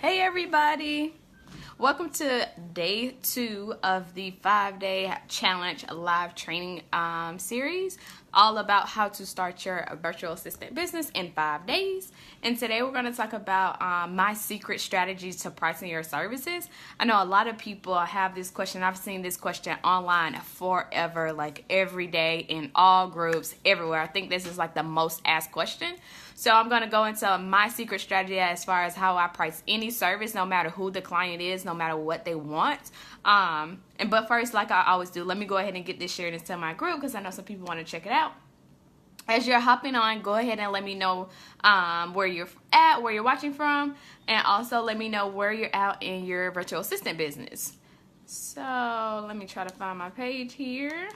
Hey everybody! Welcome to day 2 of the 5-day challenge live training series, all about how to start your virtual assistant business in 5 days. And today we're going to talk about my secret strategies to pricing your services. I know a lot of people have this question. I've seen this question online forever, like every day in all groups, everywhere. I think this is like the most asked question. So I'm going to go into my secret strategy as far as how I price any service, no matter who the client is, no matter what they want. But first, like I always do, let me go ahead and get this shared into my group because I know some people want to check it out. As you're hopping on, go ahead and let me know where you're at, where you're watching from, and also let me know where you're at in your virtual assistant business. So let me try to find my page here.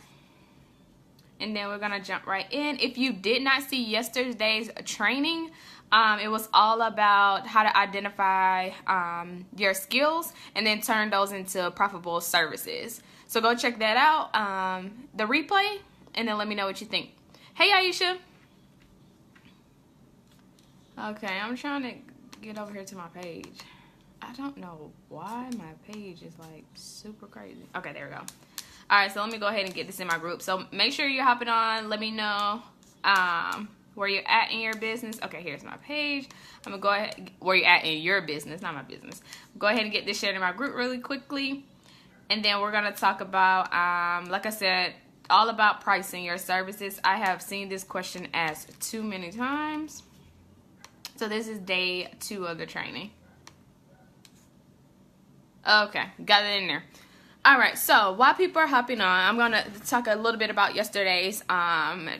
And then we're going to jump right in. If you did not see yesterday's training, it was all about how to identify your skills and then turn those into profitable services. So go check that out, the replay, and then let me know what you think. Hey, Aisha. Okay, I'm trying to get over here to my page. I don't know why my page is like super crazy. Okay, there we go. Alright, so let me go ahead and get this in my group. So make sure you're hopping on. Let me know where you're at in your business. Okay, here's my page. I'm going to go ahead where you're at in your business, not my business. Go ahead and get this shared in my group really quickly. And then we're going to talk about, like I said, all about pricing your services. I have seen this question asked too many times. So this is day 2 of the training. Okay, got it in there. Alright, so while people are hopping on, I'm going to talk a little bit about yesterday's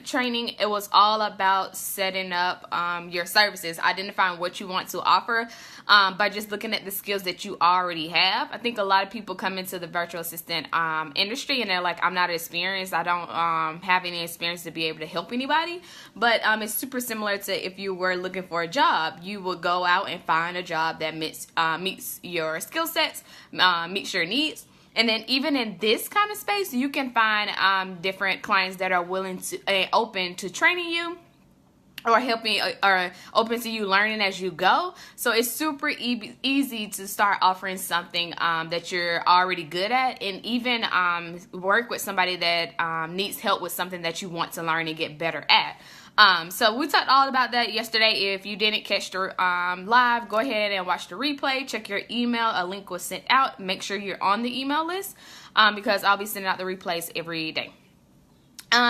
training. It was all about setting up your services, identifying what you want to offer by just looking at the skills that you already have. I think a lot of people come into the virtual assistant industry and they're like, I'm not experienced. I don't have any experience to be able to help anybody. But it's super similar to if you were looking for a job. You would go out and find a job that meets your skill sets, meets your needs. And then even in this kind of space, you can find different clients that are willing to open to training you or helping or open to you learning as you go. So it's super easy to start offering something that you're already good at, and even work with somebody that needs help with something that you want to learn and get better at. So we talked all about that yesterday. If you didn't catch the live, go ahead and watch the replay. Check your email. A link was sent out. Make sure you're on the email list because I'll be sending out the replays every day.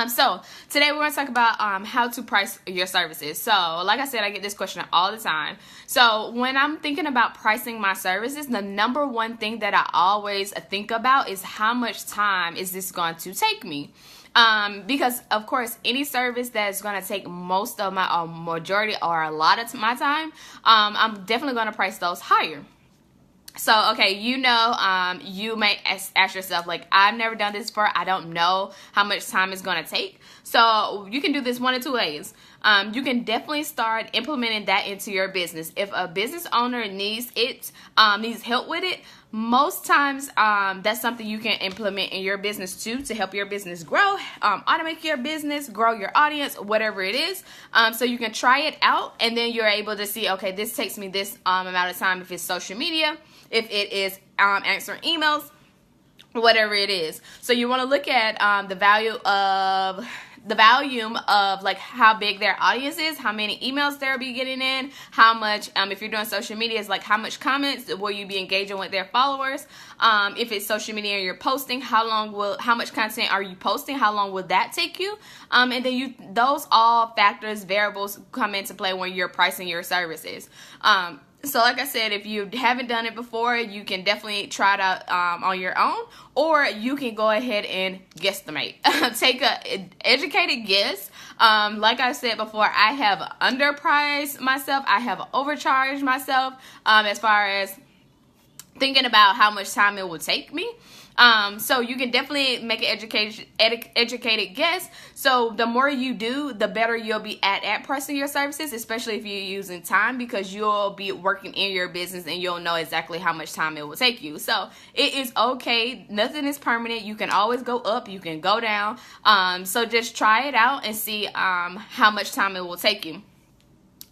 So today we're going to talk about how to price your services. So like I said, I get this question all the time. So when I'm thinking about pricing my services, the number one thing that I always think about is how much time is this going to take me? Because of course any service that's going to take most of my majority or a lot of my time, I'm definitely going to price those higher. So, okay, you may ask yourself, like, I've never done this before. I don't know how much time it's going to take. So you can do this one of 2 ways. You can definitely start implementing that into your business. If a business owner needs help with it, most times that's something you can implement in your business too to help your business grow, automate your business, grow your audience, whatever it is. So you can try it out and then you're able to see, okay, this takes me this amount of time if it's social media, if it is answering emails, whatever it is. So you want to look at the volume of like how big their audience is, how many emails they'll be getting in, how much, if you're doing social media, it's like how much comments will you be engaging with their followers. If it's social media you're posting, how much content are you posting, how long will that take you? And then those all factors, variables come into play when you're pricing your services. So like I said, if you haven't done it before, you can definitely try it out on your own, or you can go ahead and guesstimate. Take an educated guess. Like I said before, I have underpriced myself. I have overcharged myself as far as thinking about how much time it will take me. So you can definitely make an educated guess. So the more you do, the better you'll be at pricing your services, especially if you're using time, because you'll be working in your business and you'll know exactly how much time it will take you. So it is okay. Nothing is permanent. You can always go up. You can go down. So just try it out and see how much time it will take you.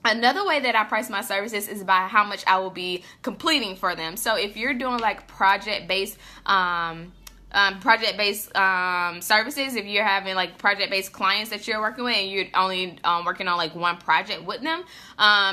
Another way that I price my services is by how much I will be completing for them. So if you're doing like project-based services, if you're having like project-based clients that you're working with and you're only working on like one project with them,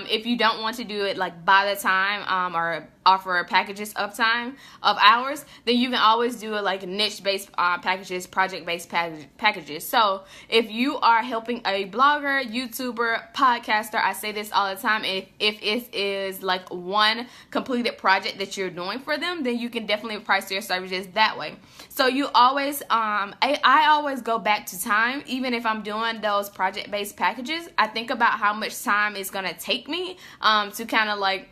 if you don't want to do it like by the time or offer packages of hours, then you can always do it like niche-based packages, project-based packages. So if you are helping a blogger, YouTuber, podcaster, I say this all the time, if it is like one completed project that you're doing for them, then you can definitely price your services that way. So you always, I always go back to time. Even if I'm doing those project-based packages, I think about how much time it's going to take me to kind of like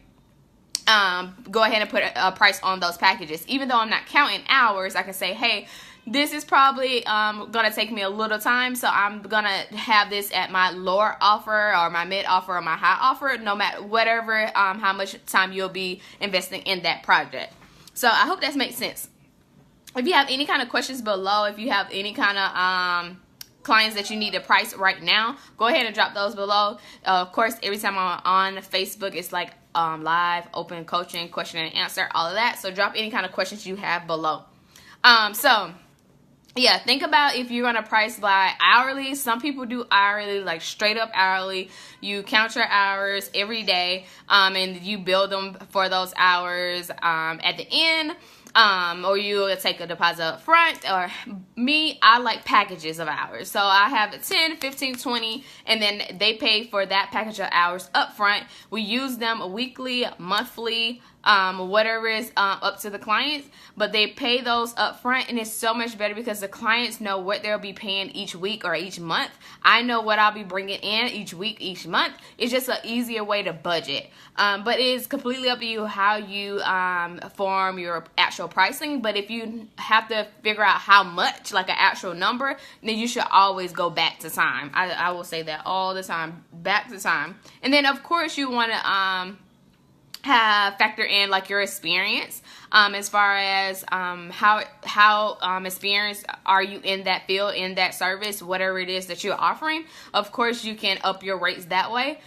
go ahead and put a price on those packages. Even though I'm not counting hours, I can say, hey, this is probably going to take me a little time, so I'm going to have this at my lower offer or my mid offer or my high offer, no matter whatever, how much time you'll be investing in that project. So I hope that makes sense. If you have any kind of questions below, if you have any kind of clients that you need to price right now, go ahead and drop those below. Of course, every time I'm on Facebook, it's like live, open coaching, question and answer, all of that. So drop any kind of questions you have below. So yeah, think about if you're going to price by hourly. Some people do hourly, like straight up hourly. You count your hours every day, and you bill them for those hours at the end. Or you take a deposit up front. Or me, I like packages of hours. So I have 10, 15, 20, and then they pay for that package of hours up front. We use them weekly, monthly, whatever is up to the clients, but they pay those up front, and it's so much better because the clients know what they'll be paying each week or each month. I know what I'll be bringing in each week, each month. It's just an easier way to budget. But it is completely up to you how you form your actual pricing. But if you have to figure out how much, like an actual number, then you should always go back to time. I will say that all the time, back to time. And then of course you want to factor in like your experience as far as how experienced are you in that field, in that service, whatever it is that you're offering. Of course you can up your rates that way.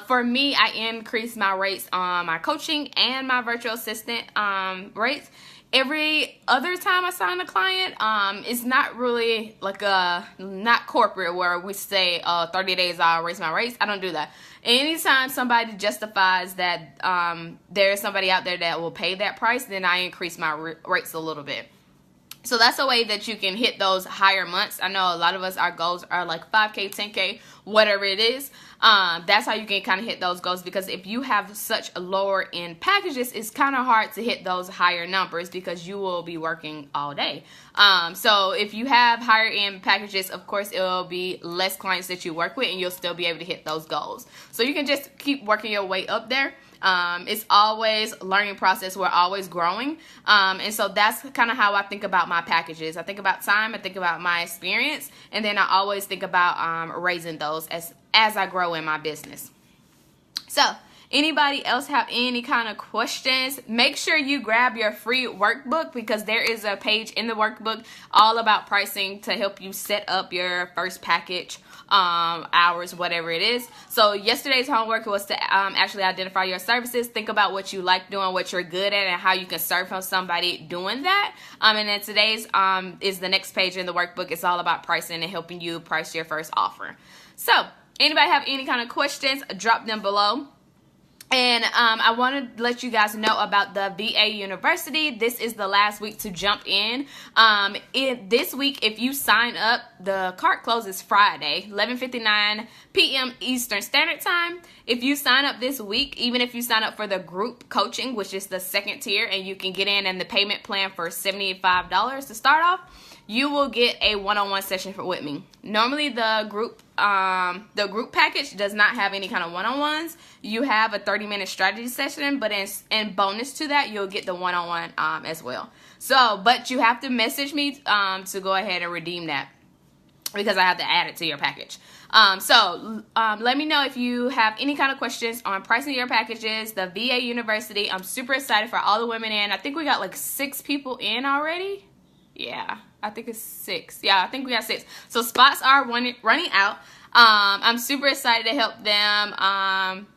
For me, I increase my rates on my coaching and my virtual assistant rates. Every other time I sign a client, it's not really like not corporate where we say 30 days I'll raise my rates. I don't do that. Anytime somebody justifies that there's somebody out there that will pay that price, then I increase my rates a little bit. So that's a way that you can hit those higher months. I know a lot of us, our goals are like 5K, 10K, whatever it is. That's how you can kind of hit those goals, because if you have such lower end packages, it's kind of hard to hit those higher numbers because you will be working all day. So if you have higher end packages, of course, it will be less clients that you work with and you'll still be able to hit those goals. So you can just keep working your way up there. It's always a learning process. We're always growing. And so that's kind of how I think about my packages. I think about time, I think about my experience, and then I always think about raising those as I grow in my business. So anybody else have any kind of questions? Make sure you grab your free workbook, because there is a page in the workbook all about pricing to help you set up your first package, hours, whatever it is. So yesterday's homework was to actually identify your services, think about what you like doing, what you're good at, and how you can serve from somebody doing that. And then today's is the next page in the workbook. It's all about pricing and helping you price your first offer. So anybody have any kind of questions, drop them below. And I want to let you guys know about the VA University. This is the last week to jump in. This week, if you sign up, the cart closes Friday, 11:59 p.m. Eastern Standard Time. If you sign up this week, even if you sign up for the group coaching, which is the second tier, and you can get in the payment plan for $75 to start off, you will get a one-on-one session with me. Normally, the group package does not have any kind of one-on-ones. You have a 30-minute strategy session, but in bonus to that, you'll get the one-on-one as well. So, but you have to message me to go ahead and redeem that, because I have to add it to your package. Let me know if you have any kind of questions on pricing your packages. The VA University, I'm super excited for all the women in. I think we got like 6 people in already. Yeah, I think it's 6. Yeah, I think we got 6. So spots are running out. I'm super excited to help them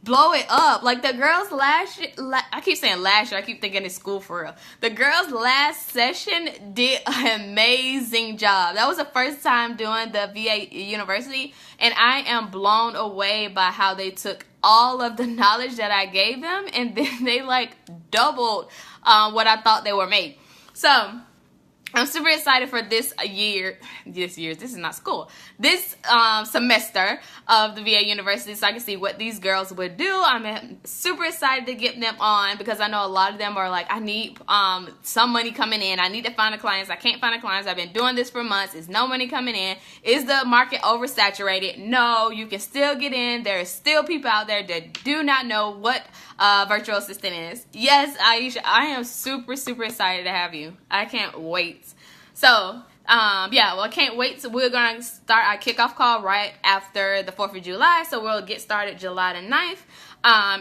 blow it up. Like the girls I keep saying last year, I keep thinking it's school for real. The girls last session did an amazing job. That was the first time doing the VA University, and I am blown away by how they took all of the knowledge that I gave them, and then they like doubled what I thought they were made. So I'm super excited for this is not school, this semester of the VA University, so I can see what these girls would do. I'm super excited to get them on because I know a lot of them are like, I need some money coming in. I need to find the clients. I can't find the clients. I've been doing this for months. Is no money coming in? Is the market oversaturated? No, you can still get in. There is still people out there that do not know what virtual assistant is. Yes, Aisha, I am super, super excited to have you. I can't wait. So, I can't wait. So we're going to start our kickoff call right after the 4th of July. So we'll get started July the 9th.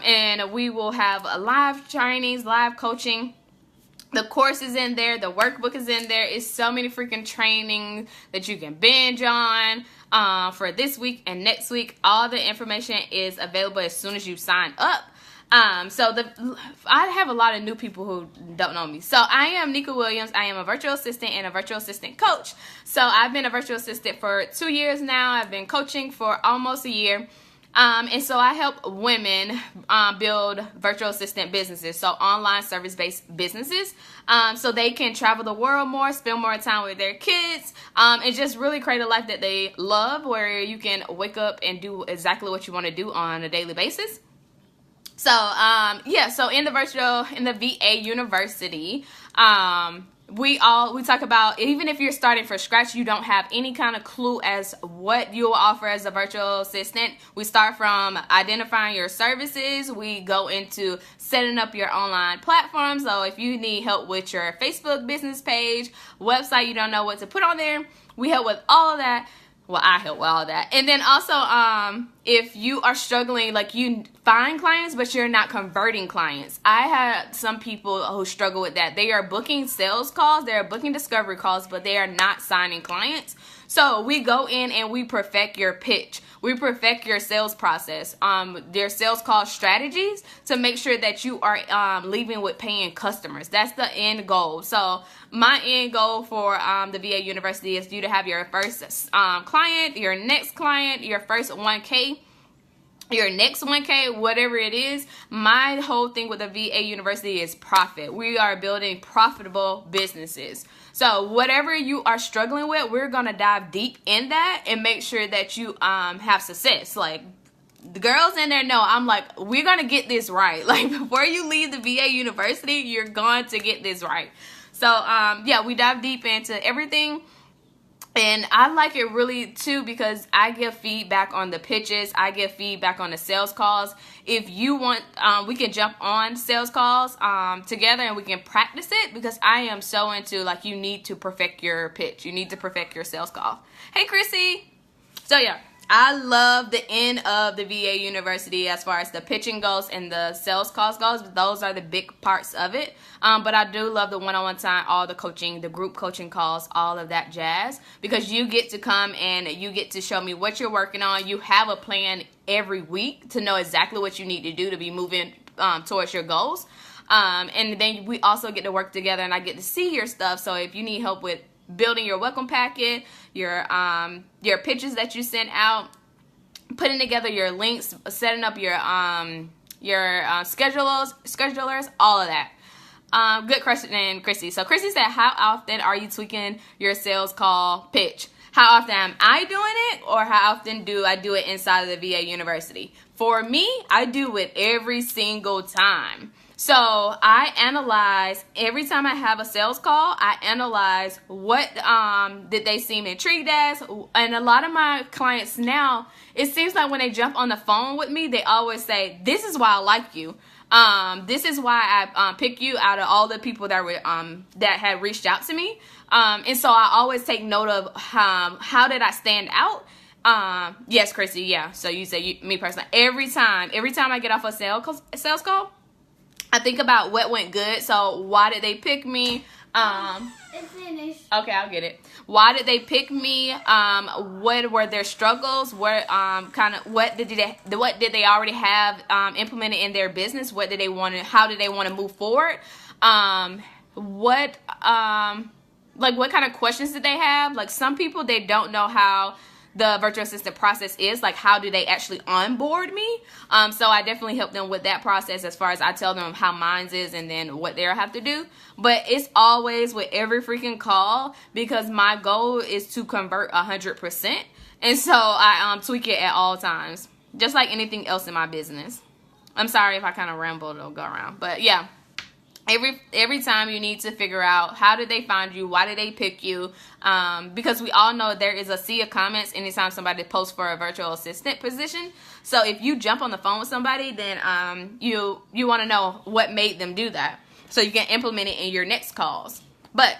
And we will have live trainings, live coaching. The course is in there. The workbook is in there. It's so many freaking trainings that you can binge on for this week and next week. All the information is available as soon as you sign up. I have a lot of new people who don't know me. So I am Neka Williams. I am a virtual assistant and a virtual assistant coach. So I've been a virtual assistant for 2 years now. I've been coaching for almost a year. And so I help women build virtual assistant businesses, so online service-based businesses, so they can travel the world more, spend more time with their kids, and just really create a life that they love, where you can wake up and do exactly what you want to do on a daily basis. So, so in the VA University, we talk about, even if you're starting from scratch, you don't have any kind of clue as what you'll offer as a virtual assistant. We start from identifying your services. We go into setting up your online platform. So if you need help with your Facebook business page, website, you don't know what to put on there, we help with all of that. Well, I help with all that. And then also, if you are struggling, like you find clients, but you're not converting clients. I had some people who struggle with that. They are booking sales calls, they are booking discovery calls, but they are not signing clients. So we go in and we perfect your pitch. We perfect your sales process, their sales call strategies to make sure that you are leaving with paying customers. That's the end goal. So my end goal for the VA University is you to have your first client, your next client, your first 1K, your next 1K, whatever it is. My whole thing with the VA University is profit. We are building profitable businesses. So whatever you are struggling with, we're going to dive deep in that and make sure that you have success. Like the girls in there know, I'm like, we're going to get this right. Like before you leave the VA University, you're going to get this right. So we dive deep into everything. And I like it really too because I give feedback on the pitches. I give feedback on the sales calls. If you want, we can jump on sales calls together and we can practice it, because I am so into, like, you need to perfect your pitch. You need to perfect your sales call. Hey, Chrissy. So yeah, I love the end of the VA University as far as the pitching goes and the sales calls goes. Those are the big parts of it. But I do love the one-on-one time, all the coaching, the group coaching calls, all of that jazz, because you get to come and you get to show me what you're working on. You have a plan every week to know exactly what you need to do to be moving towards your goals. And then we also get to work together and I get to see your stuff. So if you need help with building your welcome packet, your pitches that you sent out, putting together your links, setting up your schedulers, all of that. Good question, Chrissy. So Chrissy said, how often are you tweaking your sales call pitch? How often am I doing it, or how often do I do it inside of the VA University? For me, I do it every single time. So I analyze every time I have a sales call. I analyze what did they seem intrigued as, and a lot of my clients now, it seems like when they jump on the phone with me, they always say, "This is why I like you. This is why I pick you out of all the people that were that had reached out to me." And so I always take note of how did I stand out. Yes, Chrissy. Yeah. So you say me personally. Every time I get off a sales call, I think about what went good. So why did they pick me? It's finished. Okay, I'll get it. Why did they pick me? What were their struggles? What what did they already have implemented in their business? What did they want to? How did they want to move forward? What kind of questions did they have? Like, some people, they don't know how the virtual assistant process is. Like, how do they actually onboard me? So I definitely help them with that process, as far as I tell them how mine is and then what they'll have to do. But it's always with every freaking call, because my goal is to convert 100%. And so I tweak it at all times, just like anything else in my business. I'm sorry if I kind of rambled or go around, but yeah. Every time you need to figure out, how did they find you? Why did they pick you? Because we all know there is a sea of comments anytime somebody posts for a virtual assistant position. So if you jump on the phone with somebody, then you want to know what made them do that, so you can implement it in your next calls. But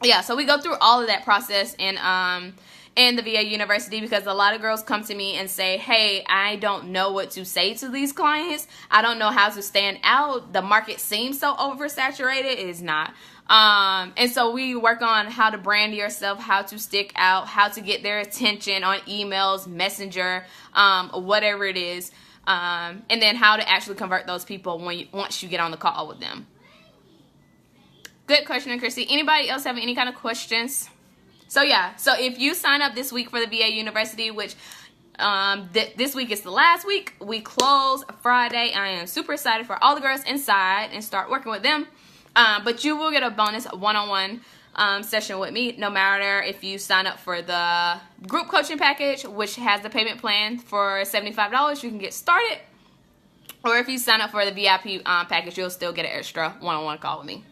yeah, so we go through all of that process in the VA University, because a lot of girls come to me and say, hey, I don't know what to say to these clients. I don't know how to stand out. The market seems so oversaturated. It is not. And so we work on how to brand yourself, how to stick out, how to get their attention on emails, messenger, whatever it is. And then how to actually convert those people once you get on the call with them. Good question, Chrissy. Anybody else have any kind of questions? So yeah, so if you sign up this week for the VA University, which this week is the last week, we close Friday. I am super excited for all the girls inside and start working with them. But you will get a bonus one-on-one session with me, no matter if you sign up for the group coaching package, which has the payment plan for $75, you can get started. Or if you sign up for the VIP package, you'll still get an extra one-on-one call with me.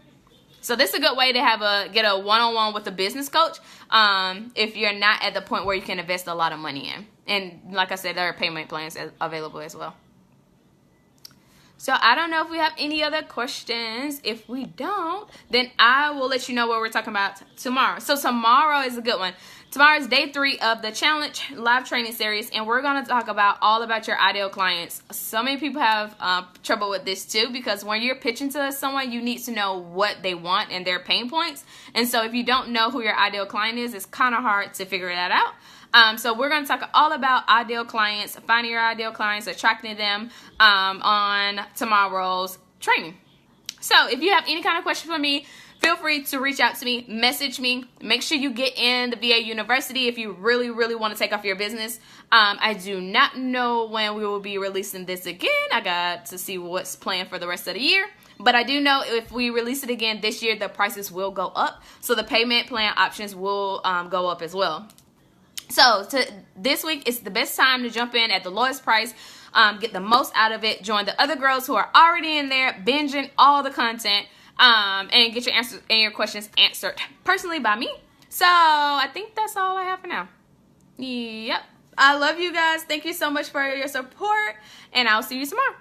So this is a good way to get a one-on-one with a business coach if you're not at the point where you can invest a lot of money in. And like I said, there are payment plans available as well. So I don't know if we have any other questions. If we don't, then I will let you know what we're talking about tomorrow. So tomorrow is a good one. Tomorrow is day 3 of the challenge live training series, and we're going to talk about all about your ideal clients. So many people have trouble with this too, because when you're pitching to someone, you need to know what they want and their pain points. And so if you don't know who your ideal client is, it's kind of hard to figure that out. So we're going to talk all about ideal clients, finding your ideal clients, attracting them on tomorrow's training. So if you have any kind of question for me, feel free to reach out to me, message me. Make sure you get in the VA University if you really, really want to take off your business. I do not know when we will be releasing this again. I got to see what's planned for the rest of the year. But I do know if we release it again this year, the prices will go up. So the payment plan options will go up as well. So this week is the best time to jump in at the lowest price, get the most out of it, join the other girls who are already in there, binging all the content, and get your answers and your questions answered personally by me. So I think that's all I have for now. Yep. I love you guys. Thank you so much for your support, and I'll see you tomorrow.